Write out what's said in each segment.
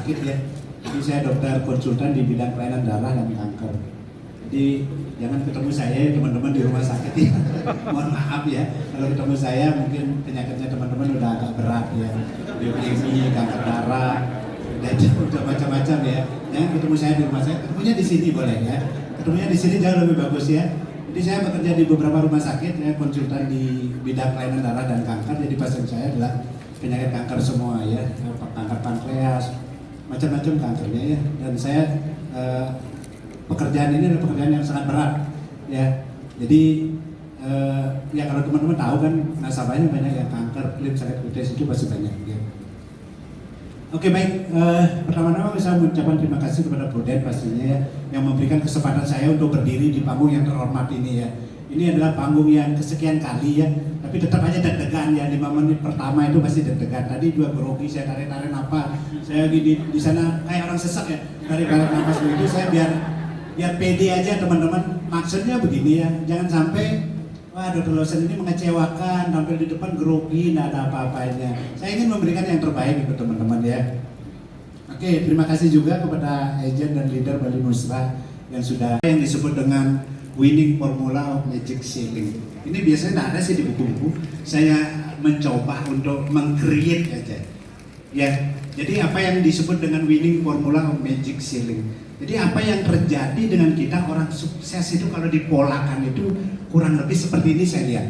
sakit ya. Jadi saya dokter konsultan di bidang kelainan darah dan kanker. Jadi jangan ketemu saya teman-teman di rumah sakit ya. Mohon maaf ya, kalau ketemu saya mungkin penyakitnya teman-teman udah agak berat ya. Leukemia, kanker darah, dan udah macam-macam ya. Jangan ketemu saya di rumah saya, ketemunya di sini boleh ya. Ketemunya di sini jauh lebih bagus ya. Jadi saya bekerja di beberapa rumah sakit, ya, konsultan di bidang kelainan darah dan kanker. Jadi pasien saya adalah penyakit kanker semua ya, kanker pankreas, macam-macam kankernya ya. Dan saya pekerjaan ini adalah pekerjaan yang sangat berat ya. Jadi ya kalau teman-teman tahu kan nasabahnya banyak yang kanker, klip, sakit kutis itu pasti banyak ya. Oke baik, pertama-tama saya mengucapkan terima kasih kepada Pruden pastinya ya, yang memberikan kesempatan saya untuk berdiri di panggung yang terhormat ini ya. Ini adalah panggung yang kesekian kali ya, tapi tetap aja deg-degan ya, 5 menit pertama itu pasti deg-degan. Tadi juga grogi, saya tarik-tarik napas, saya di sana kayak orang sesak ya, tarik-tarik napas begitu, saya biar pede aja teman-teman. Maksudnya begini ya, jangan sampai wah Dr. Lawson ini mengecewakan, tampil di depan grogi, tidak ada apa-apanya. Saya ingin memberikan yang terbaik untuk teman-teman ya. Oke, terima kasih juga kepada agent dan leader Bali Nusra yang sudah yang disebut dengan winning formula of magic ceiling. Ini biasanya tidak ada sih di buku-buku. Saya mencoba untuk meng-create aja. Ya, jadi apa yang disebut dengan winning formula of magic ceiling. Jadi apa yang terjadi dengan kita orang sukses itu kalau dipolakan itu kurang lebih seperti ini saya lihat.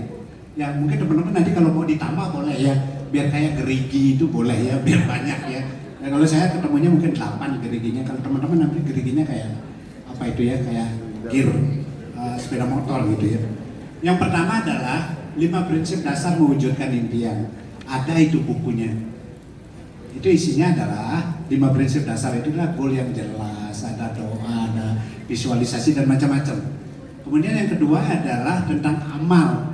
Ya mungkin teman-teman nanti kalau mau ditambah boleh ya, biar kayak gerigi itu boleh ya, biar banyak ya. Nah, kalau saya ketemunya mungkin 8 geriginya, kalau teman-teman nanti geriginya kayak apa itu ya, kayak gear sepeda motor gitu ya. Yang pertama adalah 5 prinsip dasar mewujudkan impian. Ada itu bukunya. Itu isinya adalah 5 prinsip dasar itu adalah goal yang jelas, ada doa, ada visualisasi dan macam-macam. Kemudian yang kedua adalah tentang amal.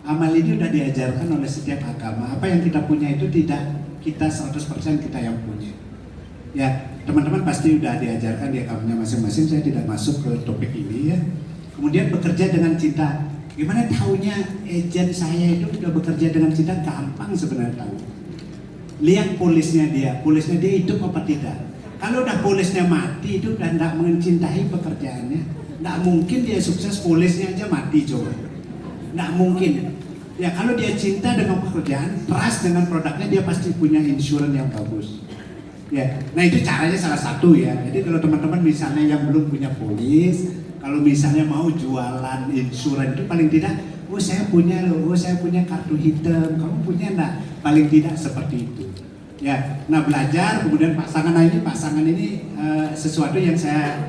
Amal ini sudah diajarkan oleh setiap agama. Apa yang kita punya itu tidak kita 100% kita yang punya. Ya, teman-teman pasti sudah diajarkan di agamanya masing-masing. Saya tidak masuk ke topik ini ya. Kemudian bekerja dengan cinta. Gimana tahunya agent saya itu sudah bekerja dengan cinta? Gampang sebenarnya tahu. Lihat polisnya dia hidup apa tidak. Kalau udah polisnya mati itu udah tidak mencintai pekerjaannya, tidak mungkin dia sukses. Polisnya aja mati coba, tidak mungkin. Ya kalau dia cinta dengan pekerjaan, trust dengan produknya, dia pasti punya insurance yang bagus. Ya, nah itu caranya salah satu ya. Jadi kalau teman-teman misalnya yang belum punya polis, kalau misalnya mau jualan insurance itu paling tidak, oh saya punya loh, oh saya punya kartu hitam, kamu punya enggak? Paling tidak seperti itu. Ya, nah belajar, kemudian pasangan ini sesuatu yang saya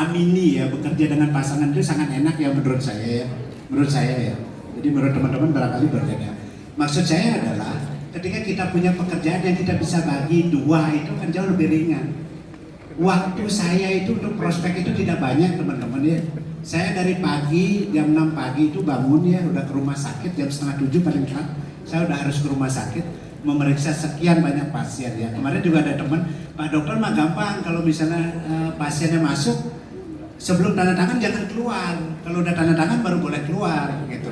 amini ya, bekerja dengan pasangan itu sangat enak ya menurut saya ya. Jadi menurut teman-teman barangkali berbeda. Maksud saya adalah ketika kita punya pekerjaan yang kita bisa bagi 2 itu kan jauh lebih ringan. Waktu saya itu untuk prospek itu tidak banyak teman-teman ya. Saya dari pagi jam 6 pagi itu bangun ya, udah ke rumah sakit jam 6:30 paling telat. Saya udah harus ke rumah sakit memeriksa sekian banyak pasien ya. Kemarin juga ada teman, Pak Dokter mah gampang, kalau misalnya pasiennya masuk sebelum tanda tangan jangan keluar. Kalau udah tanda tangan baru boleh keluar gitu.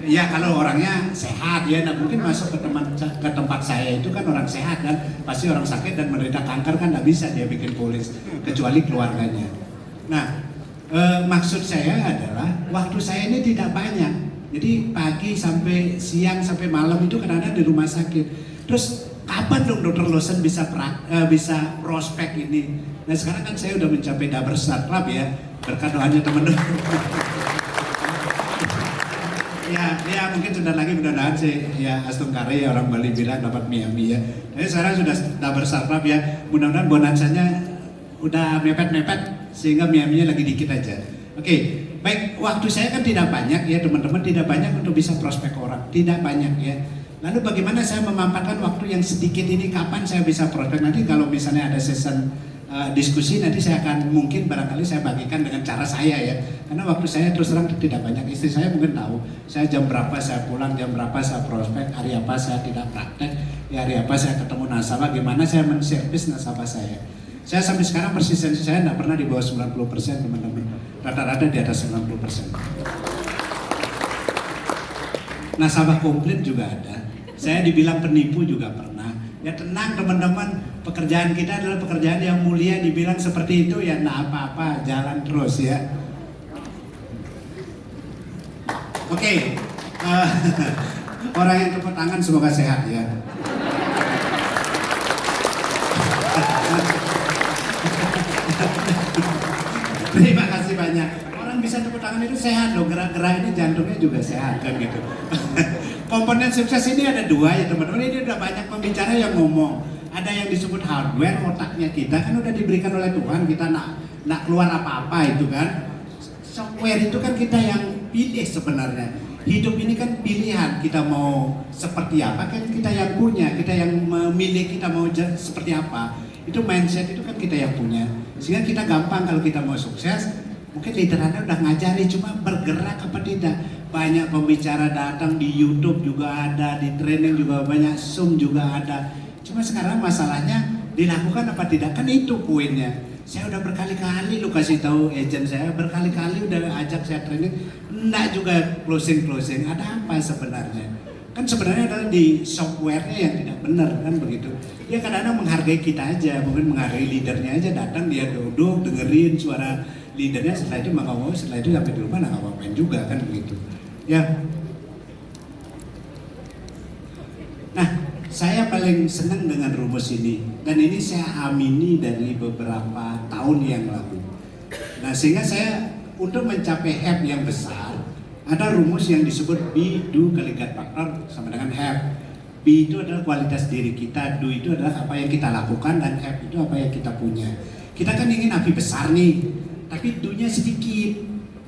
Ya kalau orangnya sehat ya, nah mungkin masuk ke tempat saya itu kan orang sehat kan, pasti orang sakit dan menderita kanker kan nggak bisa dia bikin polis kecuali keluarganya. Nah maksud saya adalah waktu saya ini tidak banyak. Jadi pagi sampai siang sampai malam itu kadang-kadang di rumah sakit. Terus kapan dong Dr. Lawson bisa prospek ini? Nah sekarang kan saya udah mencapai double start club ya, berkat doanya teman-teman. ya mungkin sebentar lagi mudah-mudahan sih ya Astung Kare ya orang Bali bilang dapat Miami ya. Jadi sekarang sudah double start club ya, mudah-mudahan bonansanya udah mepet-mepet sehingga Miami-nya lagi dikit aja. Oke. Baik, waktu saya kan tidak banyak ya teman-teman, tidak banyak untuk bisa prospek orang, tidak banyak ya. Lalu bagaimana saya memanfaatkan waktu yang sedikit ini, kapan saya bisa prospek? Nanti kalau misalnya ada session diskusi, nanti saya akan mungkin barangkali saya bagikan dengan cara saya ya. Karena waktu saya terus terang tidak banyak, istri saya mungkin tahu, saya jam berapa saya pulang, jam berapa saya prospek, hari apa saya tidak praktek, ya hari apa saya ketemu nasabah, gimana saya menservis nasabah saya. Saya sampai sekarang persistensi saya tidak pernah di bawah 90% teman-teman. Rata-rata di atas 90%. Nasabah komplit juga ada. Saya dibilang penipu juga pernah. Ya tenang teman-teman, pekerjaan kita adalah pekerjaan yang mulia, dibilang seperti itu ya nggak apa-apa, jalan terus ya. Oke, orang yang tepuk tangan semoga sehat ya. Terima kasih banyak. Orang bisa tepuk tangan itu sehat loh, gerak-gerak ini jantungnya juga sehat kan gitu. Komponen sukses ini ada dua ya teman-teman. Ini udah banyak pembicara yang ngomong. Ada yang disebut hardware, otaknya kita kan udah diberikan oleh Tuhan, kita nak keluar apa-apa itu kan. Software itu kan kita yang pilih sebenarnya. Hidup ini kan pilihan, kita mau seperti apa kan kita yang punya, kita yang memilih kita mau seperti apa. Itu mindset itu kan kita yang punya. Sehingga kita gampang kalau kita mau sukses, mungkin literalnya udah ngajari, cuma bergerak apa tidak. Banyak pembicara datang di YouTube juga ada, di training juga banyak, Zoom juga ada. Cuma sekarang masalahnya dilakukan apa tidak, kan itu poinnya. Saya udah berkali-kali lu kasih tahu agent saya, berkali-kali udah ajak saya training, enggak juga closing. Ada apa sebenarnya? Kan sebenarnya adalah di softwarenya yang tidak benar kan begitu. Ya kadang-kadang menghargai kita aja, mungkin menghargai leadernya aja, datang dia duduk dengerin suara leadernya, setelah itu mau setelah itu sampai di rumah nggak ngapain juga kan begitu. Ya. Nah, saya paling senang dengan rumus ini dan ini saya amini dari beberapa tahun yang lalu. Nah, sehingga saya untuk mencapai have yang besar, ada rumus yang disebut be, do kali God faktor sama dengan have. Be itu adalah kualitas diri kita, do itu adalah apa yang kita lakukan, dan have itu apa yang kita punya. Kita kan ingin api besar nih, tapi do-nya sedikit.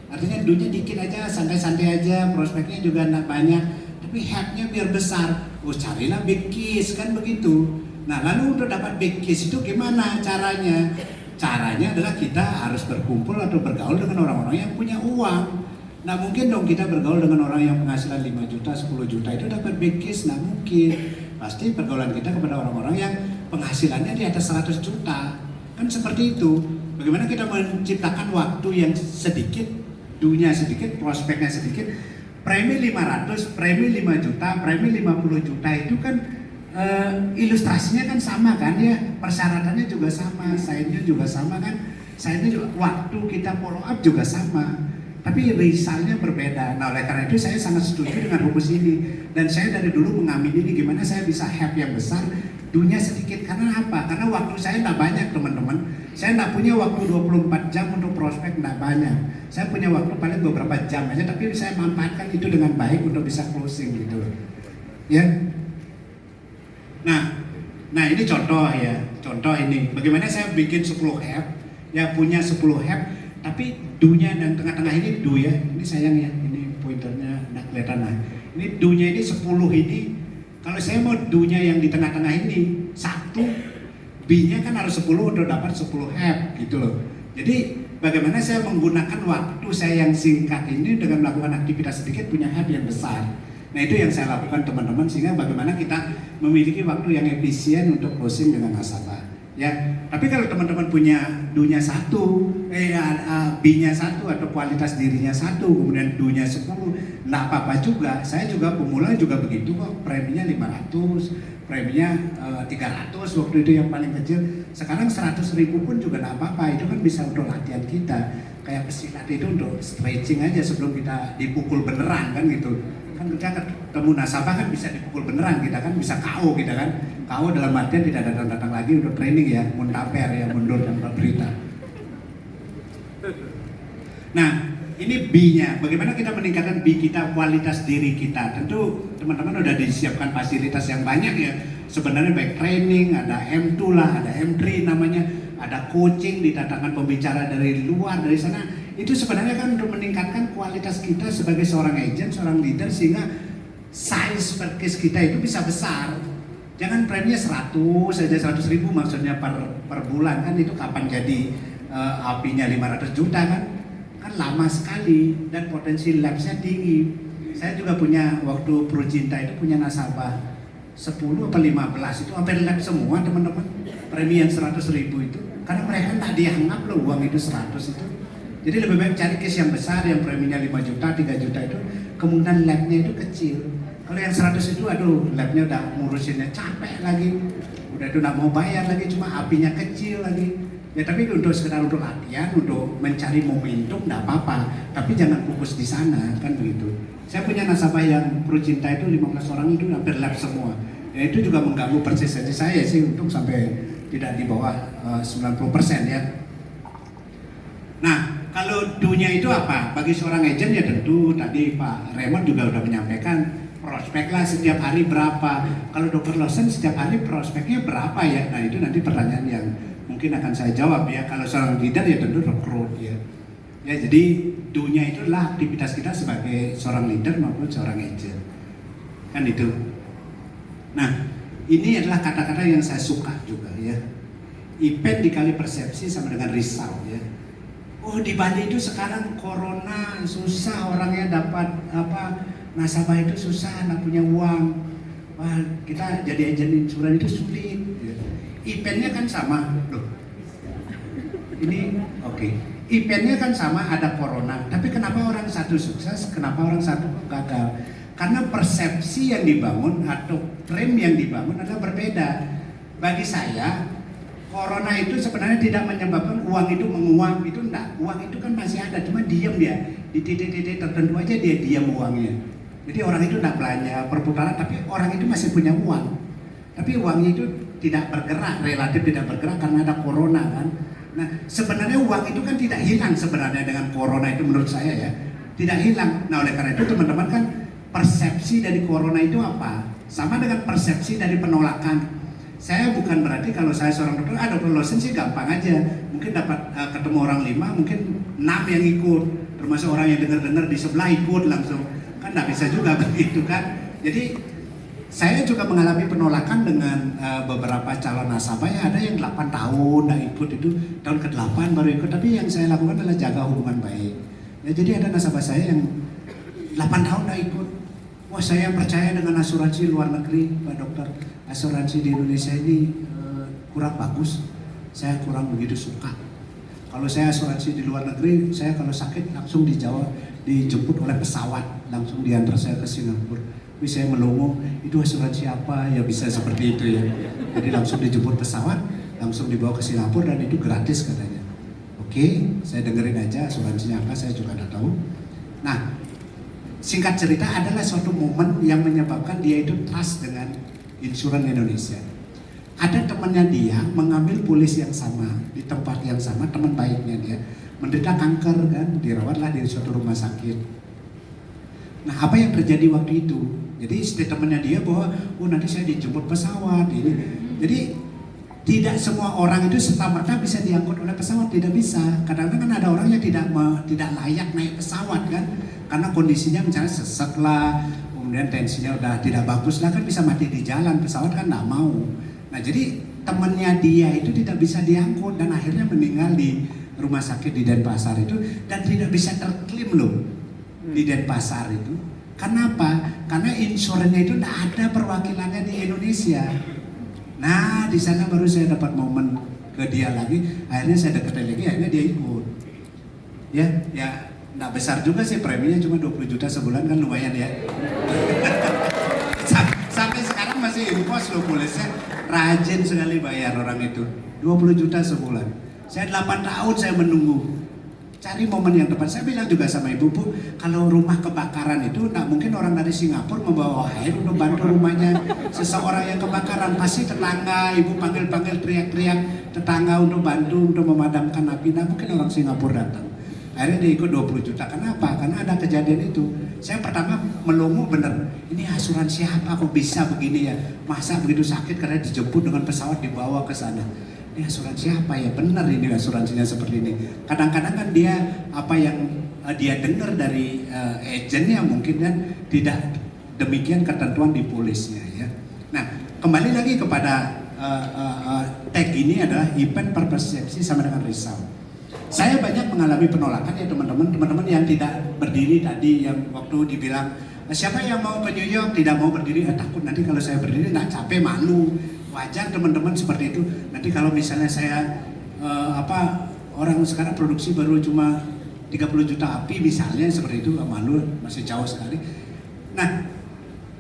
Artinya do-nya dikit aja, santai-santai aja, prospeknya juga enggak banyak, tapi have-nya biar besar. Oh, carilah big kiss kan begitu. Nah, lalu untuk dapat big kiss itu gimana caranya? Caranya adalah kita harus berkumpul atau bergaul dengan orang-orang yang punya uang. Nah mungkin dong kita bergaul dengan orang yang penghasilan 5 juta, 10 juta itu dapat big kiss, nah mungkin. Pasti pergaulan kita kepada orang-orang yang penghasilannya di atas 100 juta. Kan seperti itu. Bagaimana kita menciptakan waktu yang sedikit, dunia sedikit, prospeknya sedikit. Premi 500, premi 5 juta, premi 50 juta itu kan ilustrasinya kan sama kan ya. Persyaratannya juga sama, sign-nya juga sama kan. Sign-nya juga, waktu kita follow up juga sama. Tapi resultnya berbeda. Nah oleh karena itu saya sangat setuju dengan rumus ini. Dan saya dari dulu mengamini ini gimana saya bisa have yang besar, dunia sedikit. Karena apa? Karena waktu saya tidak banyak teman-teman. Saya tidak punya waktu 24 jam untuk prospek, tidak banyak. Saya punya waktu paling beberapa jam aja, tapi saya manfaatkan itu dengan baik untuk bisa closing gitu. Ya. Nah ini contoh ya. Contoh ini. Bagaimana saya bikin 10 have, ya punya 10 have, tapi do-nya dan tengah-tengah ini do ya, ini sayang ya, ini pointernya nggak kelihatan. Nah, ini do-nya ini 10 ini, kalau saya mau do-nya yang di tengah-tengah ini 1, B-nya kan harus 10 untuk dapat 10 have gitu loh. Jadi bagaimana saya menggunakan waktu saya yang singkat ini dengan melakukan aktivitas sedikit punya have yang besar. Nah itu yang saya lakukan teman-teman, sehingga bagaimana kita memiliki waktu yang efisien untuk closing dengan nasabah. Ya, tapi kalau teman-teman punya do-nya 1, B-nya 1 atau kualitas dirinya 1, kemudian do-nya 10, nggak apa-apa juga. Saya juga pemula juga begitu kok, preminya 500, preminya 300 waktu itu yang paling kecil. Sekarang 100.000 pun juga nggak apa-apa, itu kan bisa untuk latihan kita. Kayak pesilat itu untuk stretching aja sebelum kita dipukul beneran kan gitu. Kan kita ketemu nasabah kan bisa dipukul beneran, kita kan bisa KO kita kan. KO dalam artian tidak datang-datang lagi untuk training ya, muntaper ya, mundur dan berberita. Nah, ini B-nya. Bagaimana kita meningkatkan B kita, kualitas diri kita? Tentu teman-teman udah disiapkan fasilitas yang banyak ya. Sebenarnya baik training, ada M2 lah, ada M3 namanya, ada coaching, didatangkan pembicara dari luar, dari sana. Itu sebenarnya kan untuk meningkatkan kualitas kita sebagai seorang agent, seorang leader, sehingga size per case kita itu bisa besar. Jangan preminya 100 saja, 100.000 maksudnya per bulan kan, itu kapan jadi apinya 500 juta kan? Kan lama sekali dan potensi lapse-nya tinggi. Saya juga punya waktu Procinta itu punya nasabah 10 atau 15 itu hampir lap semua teman-teman. Premi yang 100.000 itu karena mereka nggak dianggap loh uang itu 100 itu. Jadi lebih baik cari case yang besar yang preminya 5 juta, 3 juta itu, kemungkinan lapnya itu kecil. Kalau yang 100 itu aduh labnya udah ngurusinnya capek lagi, udah itu nggak mau bayar lagi, cuma apinya kecil lagi. Ya tapi untuk sekedar untuk latihan, untuk mencari momentum nggak apa-apa, tapi jangan fokus di sana kan begitu. Saya punya nasabah yang Pro Cinta itu 15 orang itu hampir lab semua. Ya itu juga mengganggu persistensi saya sih untuk sampai tidak di bawah 90% ya. Nah, kalau dunia itu apa? Bagi seorang agent ya tentu tadi Pak Raymond juga udah menyampaikan prospek lah setiap hari berapa. Kalau Dr. Lawson setiap hari prospeknya berapa ya? Nah itu nanti pertanyaan yang mungkin akan saya jawab ya. Kalau seorang leader ya tentu rekrut ya. Ya jadi dunia itu adalah aktivitas kita sebagai seorang leader maupun seorang agent. Kan itu. Nah ini adalah kata-kata yang saya suka juga ya. Event dikali persepsi sama dengan result ya. Oh di Bali itu sekarang corona susah orangnya dapat nasabah itu susah, nggak punya uang. Wah kita jadi agen insuran itu sulit. Eventnya kan sama loh. Ini oke. Eventnya kan sama ada corona, tapi kenapa orang satu sukses, kenapa orang satu gagal? Karena persepsi yang dibangun atau frame yang dibangun adalah berbeda. Bagi saya corona itu sebenarnya tidak menyebabkan uang itu menguap, itu enggak. Uang itu kan masih ada, cuma diam dia. Di titik-titik tertentu aja dia diam uangnya. Jadi orang itu enggak belanja perputaran, tapi orang itu masih punya uang. Tapi uangnya itu tidak bergerak, relatif tidak bergerak karena ada corona kan. Nah sebenarnya uang itu kan tidak hilang sebenarnya dengan corona itu menurut saya ya. Tidak hilang. Nah oleh karena itu teman-teman kan persepsi dari corona itu apa? Sama dengan persepsi dari penolakan. Saya bukan berarti kalau saya seorang dokter, Dr. Lawson sih gampang aja. Mungkin dapat ketemu orang 5, mungkin 6 yang ikut. Termasuk orang yang dengar-dengar di sebelah ikut langsung. Kan nggak bisa juga begitu kan. Jadi saya juga mengalami penolakan dengan beberapa calon nasabah yang ada yang 8 tahun nggak ikut, itu tahun ke-8 baru ikut. Tapi yang saya lakukan adalah jaga hubungan baik. Ya, jadi ada nasabah saya yang 8 tahun nggak ikut. Wah saya percaya dengan asuransi luar negeri Pak Dokter, asuransi di Indonesia ini kurang bagus, saya kurang begitu suka. Kalau saya asuransi di luar negeri, saya kalau sakit langsung dijemput oleh pesawat, langsung diantar saya ke Singapura. Tapi saya melongo, itu asuransi apa ya bisa seperti itu ya. Jadi langsung dijemput pesawat, langsung dibawa ke Singapura dan itu gratis katanya. Oke, saya dengerin aja asuransinya apa, saya juga tidak tahu. Nah, singkat cerita adalah suatu momen yang menyebabkan dia itu trust dengan insuran Indonesia. Ada temannya dia mengambil polis yang sama di tempat yang sama, teman baiknya dia menderita kanker kan, dirawatlah di suatu rumah sakit. Nah apa yang terjadi waktu itu? Jadi statementnya dia bahwa nanti saya dijemput pesawat ini. Jadi tidak semua orang itu serta-merta bisa diangkut oleh pesawat, tidak bisa. Kadang-kadang kan ada orang yang tidak layak naik pesawat kan. Karena kondisinya misalnya sesek lah, kemudian tensinya udah tidak bagus lah, kan bisa mati di jalan, pesawat kan nggak mau. Nah jadi temannya dia itu tidak bisa diangkut dan akhirnya meninggal di rumah sakit di Denpasar itu dan tidak bisa terklaim loh di Denpasar itu. Kenapa? Karena insurannya itu tidak ada perwakilannya di Indonesia. Nah di sana baru saya dapat momen ke dia lagi, akhirnya saya deketin lagi, akhirnya dia ikut. Ya. Nggak besar juga sih preminya, cuma 20 juta sebulan kan lumayan ya. Sampai sekarang masih impos loh polisnya, rajin sekali bayar orang itu. 20 juta sebulan. Saya 8 tahun saya menunggu. Cari momen yang tepat. Saya bilang juga sama ibu, Bu, kalau rumah kebakaran itu nggak mungkin orang dari Singapura membawa air untuk bantu rumahnya seseorang yang kebakaran. Pasti tetangga, ibu panggil-panggil teriak-teriak tetangga untuk bantu, untuk memadamkan api. Nggak mungkin orang Singapura datang. Akhirnya dia ikut 20 juta. Kenapa? Karena ada kejadian itu. Saya pertama melongo bener. Ini asuransi apa kok bisa begini ya? Masa begitu sakit karena dijemput dengan pesawat dibawa ke sana. Ini asuransi apa ya? Bener ini asuransinya seperti ini. Kadang-kadang kan dia apa yang dia dengar dari agennya mungkin kan tidak demikian ketentuan di polisnya ya. Nah kembali lagi kepada tag ini adalah event persepsi sama dengan result. Saya banyak mengalami penolakan ya teman-teman yang tidak berdiri tadi, yang waktu dibilang siapa yang mau ke New York tidak mau berdiri, takut nanti kalau saya berdiri nggak capek, malu. Wajar teman-teman seperti itu. Nanti kalau misalnya saya orang sekarang produksi baru cuma 30 juta api misalnya seperti itu, malu, masih jauh sekali. Nah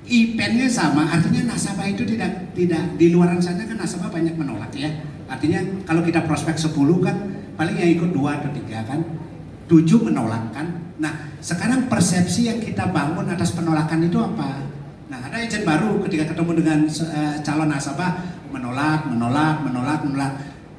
IPN-nya sama, artinya nasabah itu tidak di luaran sana kan nasabah banyak menolak ya. Artinya kalau kita prospek 10 kan paling yang ikut 2 atau 3 kan, 7 menolak kan. Nah sekarang persepsi yang kita bangun atas penolakan itu apa? Nah ada agent baru ketika ketemu dengan calon nasabah menolak.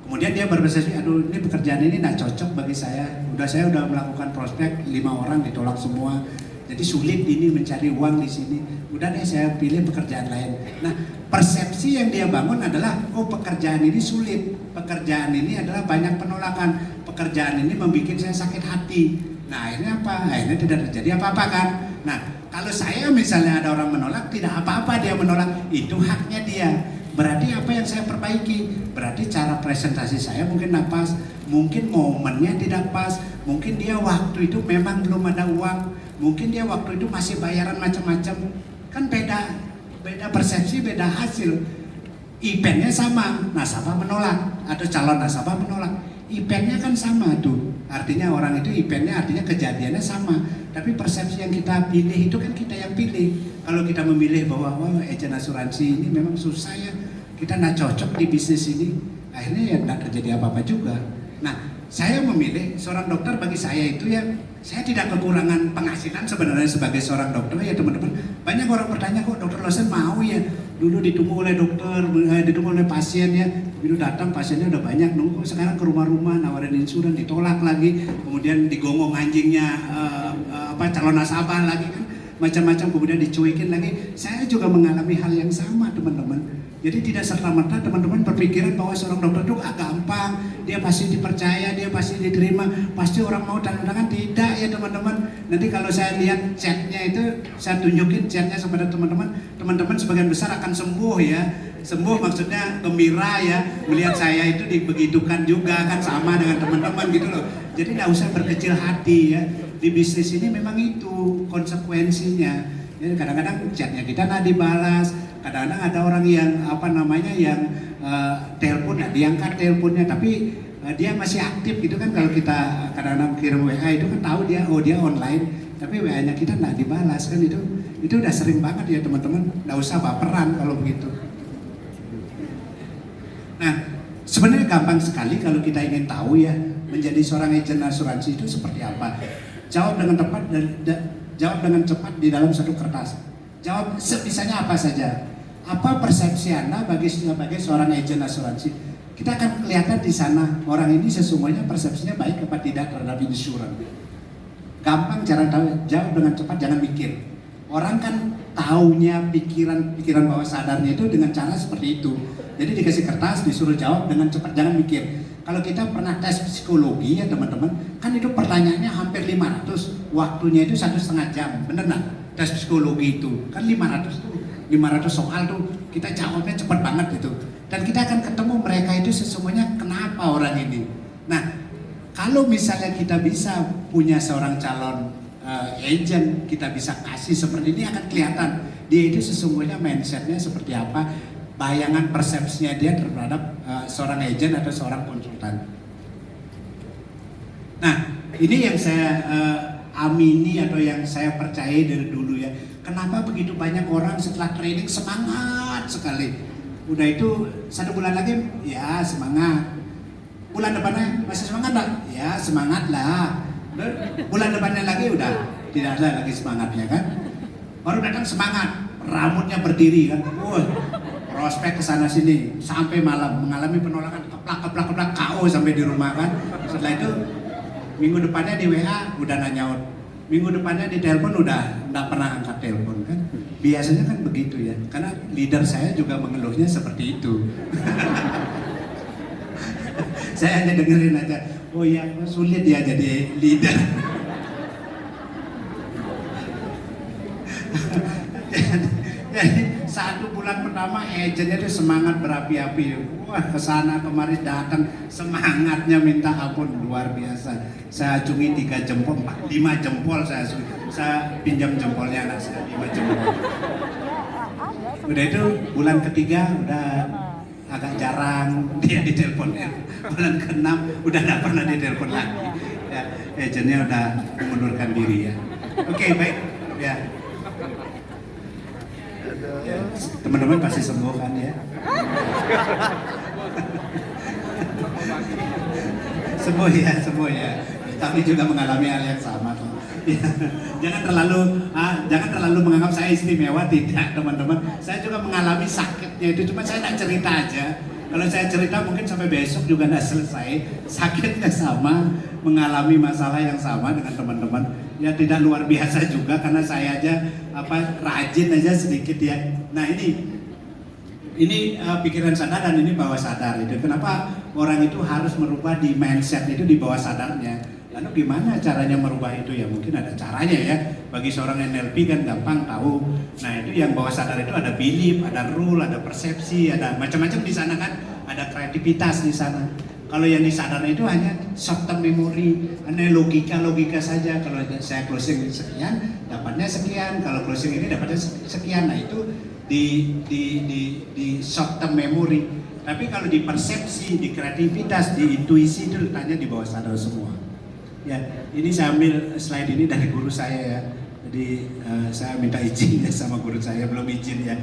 Kemudian dia berpersepsi, aduh ini pekerjaan ini tidak cocok bagi saya. Saya udah melakukan prospek 5 orang ditolak semua. Jadi sulit ini mencari uang di sini. Udah deh saya pilih pekerjaan lain. Nah persepsi yang dia bangun adalah, oh pekerjaan ini sulit, pekerjaan ini adalah banyak penolakan, pekerjaan ini membuat saya sakit hati. Nah akhirnya apa? Akhirnya tidak terjadi apa-apa kan? Nah kalau saya misalnya ada orang menolak, tidak apa-apa dia menolak, itu haknya dia. Berarti apa yang saya perbaiki? Berarti cara presentasi saya mungkin tidak pas, mungkin momennya tidak pas, mungkin dia waktu itu memang belum ada uang, mungkin dia waktu itu masih bayaran macam-macam. Kan beda persepsi, beda hasil. IPN-nya sama, nasabah menolak atau calon nasabah menolak. IPN-nya kan sama tuh. Artinya orang itu IPN-nya artinya kejadiannya sama. Tapi persepsi yang kita pilih itu kan kita yang pilih. Kalau kita memilih bahwa agen asuransi ini memang susah ya, kita nggak cocok di bisnis ini, akhirnya ya nggak terjadi apa-apa juga. Nah, saya memilih seorang dokter, bagi saya itu ya, saya tidak kekurangan penghasilan sebenarnya sebagai seorang dokter ya teman-teman. Banyak orang bertanya, kok dokter Lawson mau ya, dulu ditunggu oleh dokter, ditunggu oleh pasien ya, begitu datang pasiennya udah banyak, nunggu sekarang ke rumah-rumah nawarin insuran ditolak lagi, kemudian digonggong anjingnya calon nasabah lagi kan, macam-macam, kemudian dicuekin lagi. Saya juga mengalami hal yang sama teman-teman. Jadi tidak serta-merta teman-teman berpikiran bahwa seorang dokter itu gampang, dia pasti dipercaya, dia pasti diterima, pasti orang mau tanda tangan. Tidak ya teman-teman. Nanti kalau saya lihat chatnya itu, saya tunjukin chatnya kepada teman-teman, teman-teman sebagian besar akan sembuh ya. Sembuh maksudnya gembira ya, melihat saya itu dibegitukan juga kan, sama dengan teman-teman gitu loh. Jadi tidak usah berkecil hati ya. Di bisnis ini memang itu konsekuensinya. Jadi kadang-kadang chatnya kita nggak dibalas, kadang-kadang ada orang yang yang telepon nggak diangkat teleponnya, tapi dia masih aktif gitu kan. Kalau kita kadang-kadang kirim WA itu kan tahu dia online, tapi WA-nya kita nggak dibalas kan, itu udah sering banget ya teman-teman. Nggak usah baperan kalau begitu. Nah sebenarnya gampang sekali kalau kita ingin tahu ya menjadi seorang agen asuransi itu seperti apa. Jawab dengan cepat di dalam satu kertas. Jawab sebisanya apa saja. Apa persepsi Anda sebagai seorang agen asuransi? Kita akan kelihatan di sana orang ini sesungguhnya persepsinya baik apa tidak terhadap insuran. Gampang cara tahu, jawab dengan cepat, jangan mikir. Orang kan taunya pikiran bawah sadarnya itu dengan cara seperti itu. Jadi dikasih kertas disuruh jawab dengan cepat, jangan mikir. Kalau kita pernah tes psikologi ya teman-teman, kan itu pertanyaannya hampir 500, waktunya itu 1,5 jam, bener nggak? Tes psikologi itu kan 500 soal tuh, kita jawabnya cepat banget gitu. Dan kita akan ketemu mereka itu sesungguhnya kenapa orang ini. Nah, kalau misalnya kita bisa punya seorang calon agent, kita bisa kasih seperti ini, akan kelihatan dia itu sesungguhnya mindsetnya seperti apa, bayangan persepsinya dia terhadap seorang agent atau seorang konsultan. Nah, ini yang saya amini atau yang saya percaya dari dulu ya. Kenapa begitu banyak orang setelah training semangat sekali. Udah itu 1 bulan lagi, ya semangat. Bulan depannya masih semangat tak? Ya semangat lah. Bulan depannya lagi udah tidak ada lagi semangatnya kan. Baru datang semangat, rambutnya berdiri kan. Prospek kesana sini sampai malam, mengalami penolakan, keplak KO sampai di rumah kan. Setelah itu minggu depannya di WA udah nanyaut, minggu depannya di telepon udah nggak pernah angkat telepon kan. Biasanya kan begitu ya, karena leader saya juga mengeluhnya seperti itu. Saya hanya dengerin aja, oh ya sulit ya jadi leader. Jadi 1 bulan pertama agennya itu semangat berapi-api, wah kesana kemari datang, semangatnya minta ampun luar biasa. Saya acungi 3 jempol, 5 jempol saya pinjam jempolnya anak saya 5 jempol. Udah itu bulan ketiga udah agak jarang dia ditelepon ya. Bulan ke-6 udah gak pernah ditelepon lagi. Ya, agennya udah mengundurkan diri ya. Oke, baik ya. Ya, teman-teman pasti sembuh kan ya? Sembuh ya. Tapi juga mengalami hal yang sama kok. Ya, jangan terlalu menganggap saya istimewa, tidak teman-teman. Saya juga mengalami sakitnya itu, cuma saya tidak cerita aja. Kalau saya cerita mungkin sampai besok juga tidak selesai. Sakitnya sama, mengalami masalah yang sama dengan teman-teman. Ya tidak luar biasa juga karena saya aja rajin aja sedikit ya. Nah ini pikiran sadar dan ini bawah sadar itu. Kenapa orang itu harus merubah di mindset itu di bawah sadarnya? Lalu gimana caranya merubah itu ya? Mungkin ada caranya ya. Bagi seorang NLP kan gampang tahu. Nah itu yang bawah sadar itu ada belief, ada rule, ada persepsi, ada macam-macam di sana kan. Ada kreativitas di sana. Kalau yang disadar itu hanya short term memory, hanya logika saja. Kalau saya closing sekian, dapatnya sekian. Kalau closing ini dapatnya sekian. Nah itu di short term memory. Tapi kalau di persepsi, di kreativitas, di intuisi itu letaknya di bawah sadar semua. Ya, ini saya ambil slide ini dari guru saya ya. Jadi saya minta izin ya sama guru saya, belum izin ya.